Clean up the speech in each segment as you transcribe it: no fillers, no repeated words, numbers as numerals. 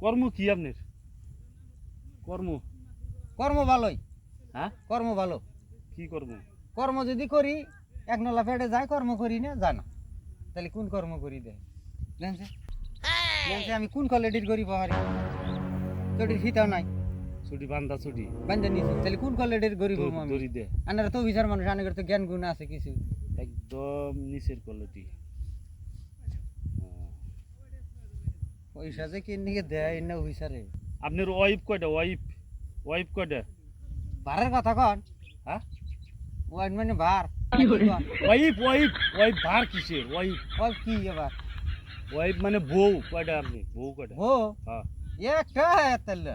কর্ম কি আপনার? কর্ম কর্ম ভালোই। হ্যাঁ, কর্ম ভালো। কি কর্ম? কর্ম যদি করি এক নলা পেটে যায়, কর্ম করি না জানা, তাহলে কোন কর্ম করি দেয় জানছে জানছে আমি কোন কোয়ালিটির গরিব হারি, চটির ফিতাও নাই, ছুটি বান্ধা ছুটি বান্ধা নিছি, তাহলে কোন কোয়ালিটির গরিব হবো আমি? দড়ি দে আনারা তো বিচার মানুষ, আনাদের তো জ্ঞান গুণ আছে কিছু। একদম নিচের কোয়ালিটি। পয়সা যে কিনে দেয় না বিচারে। আপনার ওয়াইফ কয়টা? ওয়াইফ কয়টা? ভাড়ার কথা কন। হ্যাঁ, ওয়াইন মানে ভার ওয়াইফ ভার কিসের ওয়াইফ? ওই কি এবার ওয়াইফ মানে বউ কয়টা? আপনি বউ কয়টা? ও হ্যাঁ, একটা তাহলে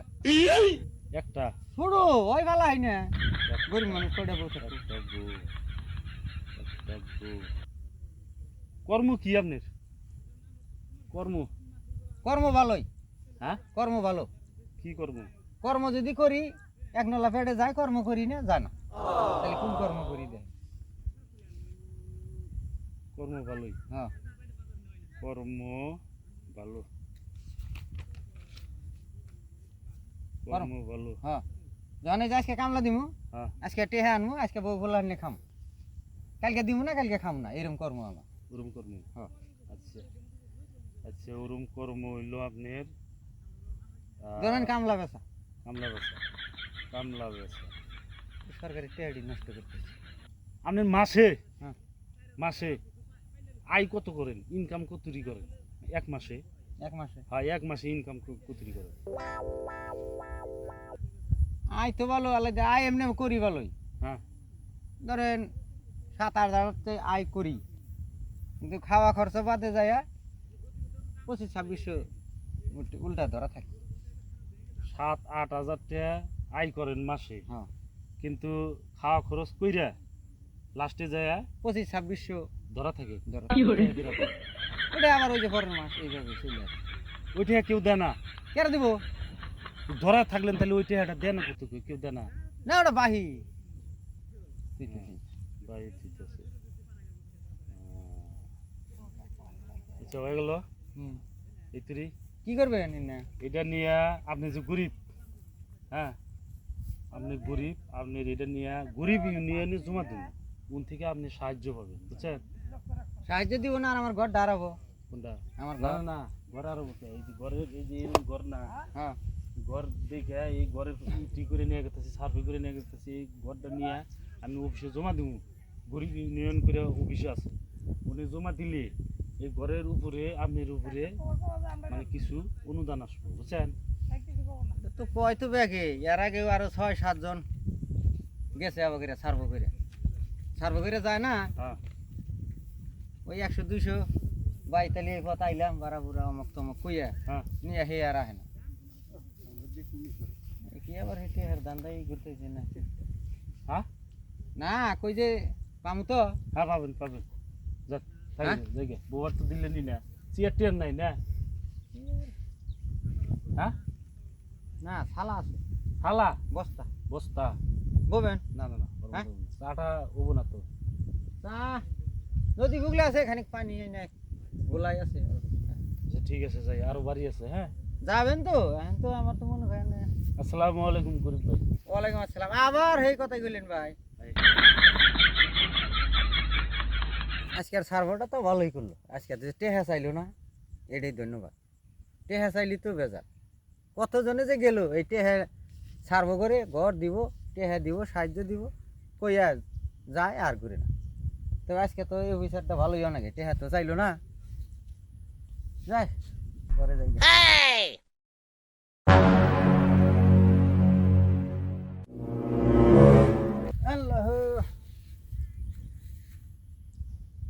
একটা। শুরু ওই ভালো হয় না, গরিব মানুষ কয়টা বউ থাকে? একটা বউ, একটা বউ। কর্ম কি আপনার? কর্ম? কর্ম ভালোই। হ্যাঁ, কর্ম ভালো। কি কর্ম? কর্ম যদি করি এক নলা পেটে যায়, কর্ম করি না জানা, তাহলে কোন কর্ম করি দেয়? কর্ম ভালোই। হ্যাঁ কর্ম ভালো, কর্ম কর্ম ভালো। হ্যাঁ, যখন এই যে আজকে কামলা দিমু, হ্যাঁ, আজকে টেহে আনমু, আজকে বউ বলে আনলে খাম, কালকে দিমু না কালকে খাম না, এরকম কর্ম আমার। ওরম কর্ম। হ্যাঁ আচ্ছা আচ্ছা, ওরম কর্ম হইলো আপনার ধরেন কামলা বেচা, কামলা বেচা। কামলা বেচা সরকারি টেহাডি নষ্ট করতেছে। আপনার মাসে হ্যাঁ মাসে আয় কত করেন? ইনকাম কতরি করেন এক মাসে? এক মাসে হ্যাঁ, এক মাসে ইনকাম কতরি করেন? আয় তো ভালো, আলাদা আয় এমনি করি ভালোই। হ্যাঁ, ধরেন 7-8 হাজার আয় করি, কিন্তু খাওয়া খরচা বাদে যায় 25-2600 উল্টা ধরা থাকে। 7-8 হাজার টাকা আয় করেন মাসে, হ্যাঁ কিন্তু খাওয়া খরচ কইরা লাস্টে যায় 25-2600 ধরা থাকে। ধরা কি থাকে। করে? ওটা আবার ওই যে পরের মাস এইভাবে চলে আসে। ওই টাকা কেউ দেয় না? কেন দিব? ধরা থাকলেন তাহলে ওই টাকাটা দেয় না? কত কেউ দেয় না? না ওটা বাহি ভাই ঠিক আছে। আচ্ছা, হয়ে গেল এইতরি। কি করবেন না? এটা নিয়ে আপনি যে গরিব, হ্যাঁ আপনি গরিব, আপনি এটা নিয়ে গরিব ইউনিয়নে জমা দিন, কোন থেকে আপনি সাহায্য পাবেন, বুঝছেন? সাহায্য দিব না, আর আমার ঘর দাঁড়াবো। কোনটা? আমার না ঘর না না, ঘর আরো বসে এই যে ঘরের, এই যে এরকম ঘর না, হ্যাঁ ঘর দেখে এই ঘরের ই করে নিয়ে গেতেছি, সার্ভে করে নিয়ে গেতেছি, এই ঘরটা নিয়ে আমি অফিসে জমা দিব। গরিব ইউনিয়ন করে অফিসে আছে, উনি জমা দিলে এই ঘরের উপরে আপনার উপরে মানে কিছু অনুদান আসবে, বুঝছেন? তো কয় তো ব্যাগে এর আগেও আরো 6-7 জন গেছে আবার করে সার্ভে করে যায় না, হ্যাঁ, ওই 100-200 বাইতালি এই পথ আইলাম বারাবুরা অমক তমক কইয়া হ্যাঁ। নিয়ে হে আর আহে না। কি আবার হেঁটে আর দান্দাই করতেছে না? হ্যাঁ না কই যে পামু তো। হ্যাঁ, পাবেন পাবেন। যাক হ্যাঁ? জায়গা বউয়ার তো দিলেনি না, চেয়ার টেয়ার নাই না? হ্যাঁ, না শালা আছে, থালা বস্তা বস্তা? ববেন। না না না, হ্যাঁ? চাটা হবো না তো। চা নদী গুগলে আছে, খানিক পানি না গোলাই আছে। আচ্ছা ঠিক আছে, যাই, আরো বাড়ি আছে। হ্যাঁ, যাবেন তো? এখন তো আমার তো মনে হয় না। আসসালামু আলাইকুম গরিব ভাই। ওয়ালাইকুম আসসালাম, আবার এই কথাই কইলেন ভাই। আজকের সার্ভারটা তো ভালোই করলো, আজকে যে টেহা চাইলো না, এটাই ধন্যবাদ। টেহা চাইলি তো বেজার, কতজনে যে গেল এই টেহা সার্ভ করে ঘর দিব, টেহা দিব, সাহায্য দিব, কইয়া যায় আর ঘুরে না। তো আজকে তো এই অফিসারটা ভালোই অনেকে টেহা তো চাইলো না, যাই ঘরে যাই। আল্লাহ,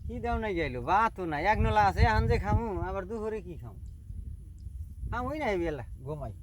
কি দাও নাই যাইলো বা তো নাই, এক নলা আছে এখন যে খামু, আবার দুপুরে কি খামু? খামুই নাই বেলা ঘুমাই।